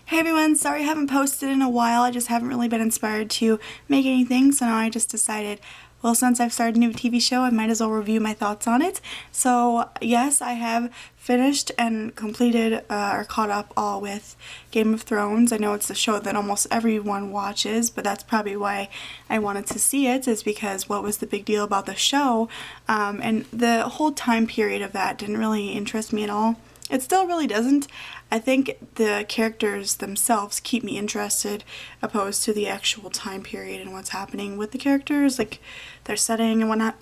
Hey everyone, sorry I haven't posted in a while. I just haven't really been inspired to make anything, so now I just decided, well, since I've started a new TV show, I might as well review my thoughts on it. So yes, I have finished and completed or caught up all with Game of Thrones. I know it's a show that almost everyone watches, but that's probably why I wanted to see it, is because what was the big deal about the show, and the whole time period of that didn't really interest me at all. It still really doesn't. I think the characters themselves keep me interested opposed to the actual time period and what's happening with the characters, like their setting and whatnot.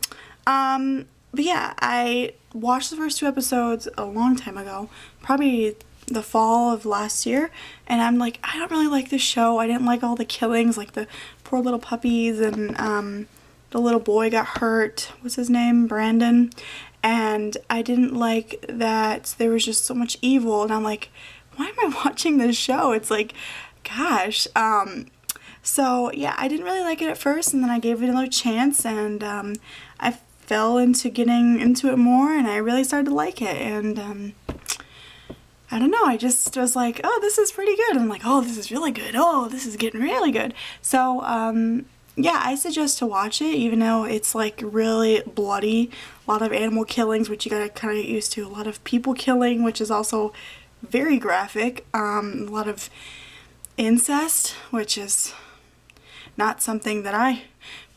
But yeah, I watched the first two episodes a long time ago, probably the fall of last year, and I'm like, I don't really like this show. I didn't like all the killings, like the poor little puppies, and the little boy got hurt. What's his name? Brandon. And I didn't like that there was just so much evil, and I'm like, why am I watching this show? It's like, gosh. So yeah, I didn't really like it at first, and then I gave it another chance, and I fell into getting into it more, and I really started to like it, and I don't know, I just was like, oh, this is pretty good. I'm like, oh, this is really good. Oh, this is getting really good. So, yeah, I suggest to watch it, even though it's like really bloody. A lot of animal killings, which you gotta kind of get used to. A lot of people killing, which is also very graphic. A lot of incest, which is not something that I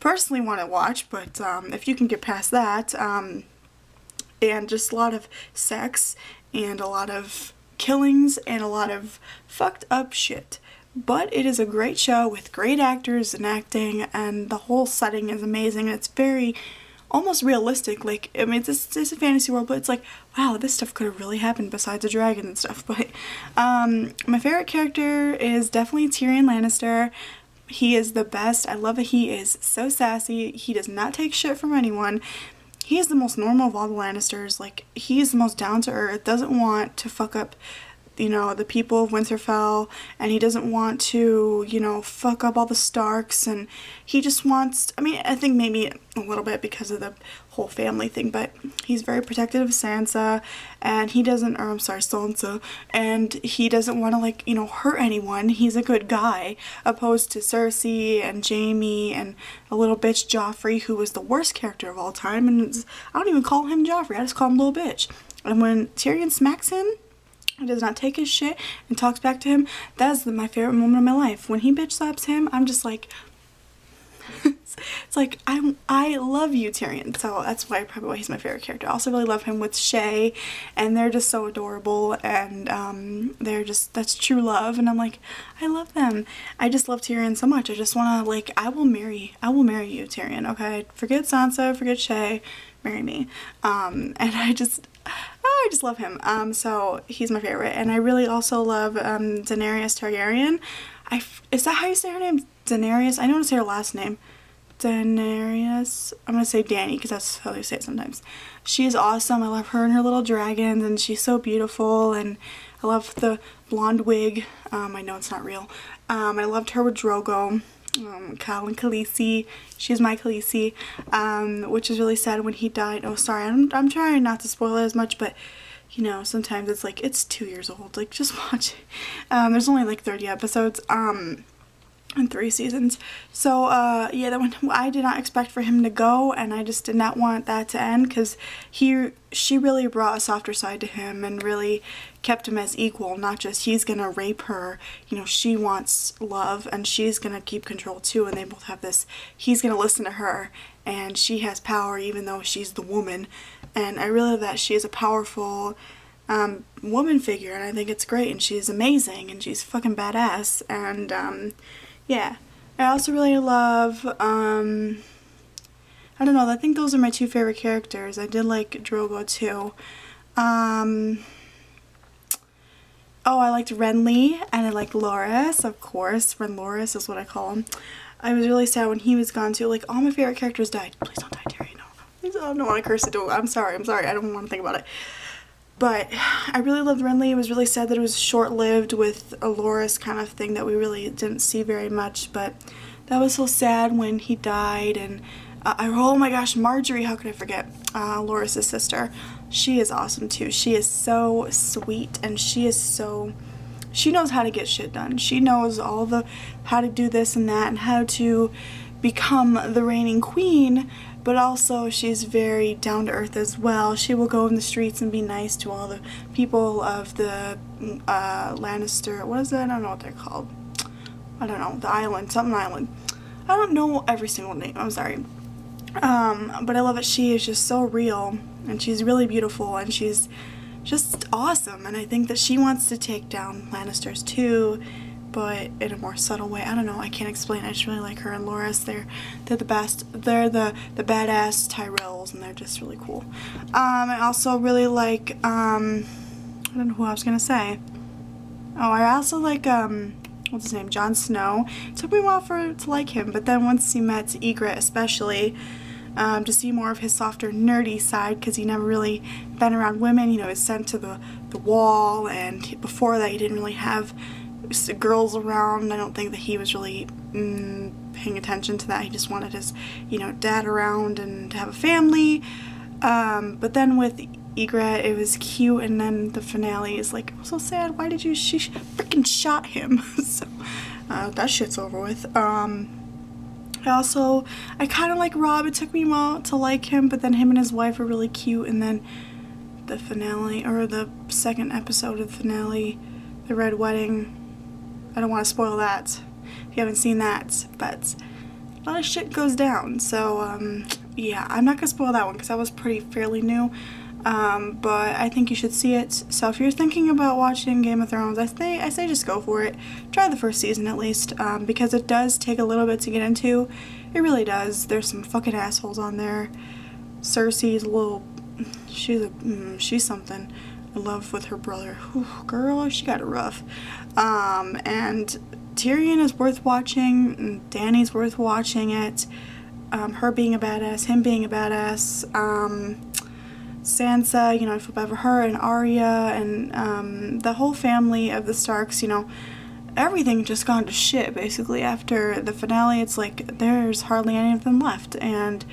personally want to watch, but if you can get past that, and just a lot of sex and a lot of killings and a lot of fucked up shit. But it is a great show with great actors and acting, and the whole setting is amazing. It's very almost realistic. Like, I mean, it's a fantasy world, but it's like, wow, this stuff could have really happened besides a dragon and stuff. But my favorite character is definitely Tyrion Lannister. He is the best. I love that he is so sassy. He does not take shit from anyone. He is the most normal of all the Lannisters. Like, he is the most down to earth, doesn't want to fuck up, you know, the people of Winterfell, and he doesn't want to, you know, fuck up all the Starks, and he just wants, I mean, I think maybe a little bit because of the whole family thing, but he's very protective of Sansa, and he doesn't, or I'm sorry, Sansa, and he doesn't want to, like, you know, hurt anyone. He's a good guy, opposed to Cersei and Jaime and a little bitch Joffrey, who was the worst character of all time, and I don't even call him Joffrey, I just call him little bitch. And when Tyrion smacks him, he does not take his shit and talks back to him. That is my favorite moment of my life. When he bitch slaps him, I'm just like, it's like, I love you, Tyrion. So that's probably why he's my favorite character. I also really love him with Shay, and they're just so adorable, and they're just, that's true love, and I'm like, I love them. I just love Tyrion so much. I just want to, like, I will marry you, Tyrion, okay? Forget Sansa, forget Shay, marry me. And I just love him. So he's my favorite, and I really also love Daenerys Targaryen. Is that how you say her name? Daenerys? I don't want to say her last name. Daenerys. I'm gonna say Dany because that's how they say it sometimes. She is awesome. I love her and her little dragons, and she's so beautiful, and I love the blonde wig. I know it's not real. I loved her with Drogo. Kyle and Khaleesi. She's my Khaleesi, which is really sad when he died. Oh, sorry, I'm trying not to spoil it as much, but you know, sometimes it's like, it's 2 years old, like, just watch it. There's only like 30 episodes, and 3 seasons, so yeah, that one I did not expect for him to go, and I just did not want that to end, because she really brought a softer side to him and really kept him as equal, not just he's gonna rape her, you know, she wants love and she's gonna keep control too, and they both have this, he's gonna listen to her and she has power even though she's the woman, and I really love that she is a powerful woman figure, and I think it's great, and she's amazing, and she's fucking badass, and yeah. I also really love, I don't know, I think those are my 2 favorite characters. I did like Drogo too. Oh, I liked Renly, and I liked Loras, of course. Loras is what I call him. I was really sad when he was gone too. Like, all my favorite characters died. Please don't die, Terry. No. Please, I don't want to curse it. I'm sorry. I don't want to think about it. But I really loved Renly. It was really sad that it was short-lived with a Loras kind of thing that we really didn't see very much. But that was so sad when he died. And oh my gosh, Marjorie, how could I forget? Loras' sister. She is awesome too. She is so sweet, and she is so she knows how to get shit done. She knows all the how to do this and that and how to become the reigning queen, but also she's very down to earth as well. She will go in the streets and be nice to all the people of the Lannister, what is that? I don't know what they're called. I don't know, the island, something island. I don't know every single name, I'm sorry. But I love that she is just so real, and she's really beautiful, and she's just awesome, and I think that she wants to take down Lannisters too, but in a more subtle way. I don't know, I can't explain. I just really like her and Loras. They're the best. They're the badass Tyrells, and they're just really cool. I also really like, I don't know who I was gonna say. Oh, I also like, what's his name? Jon Snow. It took me a while to like him, but then once he met Ygritte especially, to see more of his softer nerdy side, because he never really been around women. You know, he was sent to the wall, and before that he didn't really have girls around. I don't think that he was really paying attention to that. He just wanted his, you know, dad around and to have a family. But then with Ygritte, it was cute, and then the finale is like, so sad. Why did you? She freaking shot him. So that shit's over with. I kind of like Robb. It took me a while to like him, but then him and his wife are really cute. And then the finale, or the second episode of the finale, the Red Wedding. I don't want to spoil that if you haven't seen that, but a lot of shit goes down. So yeah, I'm not gonna spoil that one because that was fairly new. But I think you should see it. So if you're thinking about watching Game of Thrones, I say just go for it. Try the first season at least, because it does take a little bit to get into. It really does. There's some fucking assholes on there. Cersei's a little, she's something. In love with her brother. Whew, girl, she got it rough. And Tyrion is worth watching, and Dany's worth watching it. Her being a badass, him being a badass. Sansa, you know, I feel bad for her, and Arya, and the whole family of the Starks, you know, everything just gone to shit, basically. After the finale, it's like, there's hardly any of them left, and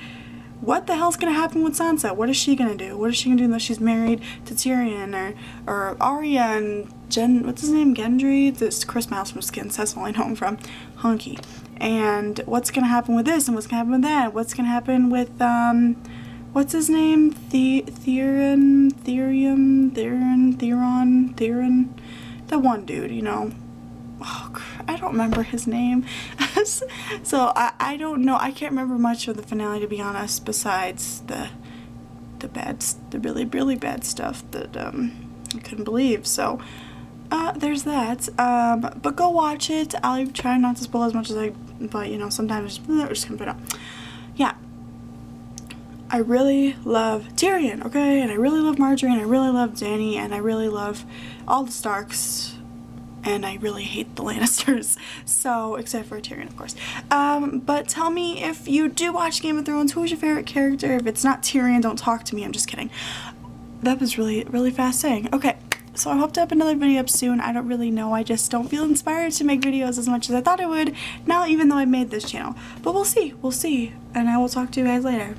what the hell's gonna happen with Sansa? What is she gonna do? What is she gonna do now she's married to Tyrion, or Arya and what's his name, Gendry? This Chris Miles from Skins, that's all I know him from, Hunky. And what's gonna happen with this, and what's gonna happen with that? What's gonna happen with, what's his name? Theron, the one dude, you know. Oh, I don't remember his name. So I don't know. I can't remember much of the finale, to be honest, besides the really, really bad stuff that I couldn't believe. So there's that. But go watch it. I'll try not to spoil as much as but you know, sometimes it's just gonna put it up. Yeah. I really love Tyrion, okay? And I really love Marjorie, and I really love Dany, and I really love all the Starks. And I really hate the Lannisters, so, except for Tyrion, of course. But tell me, if you do watch Game of Thrones, who's your favorite character? If it's not Tyrion, don't talk to me. I'm just kidding. That was really, really fast saying. Okay, so I hope to have another video up soon. I don't really know. I just don't feel inspired to make videos as much as I thought I would now, even though I made this channel. But we'll see. We'll see. And I will talk to you guys later.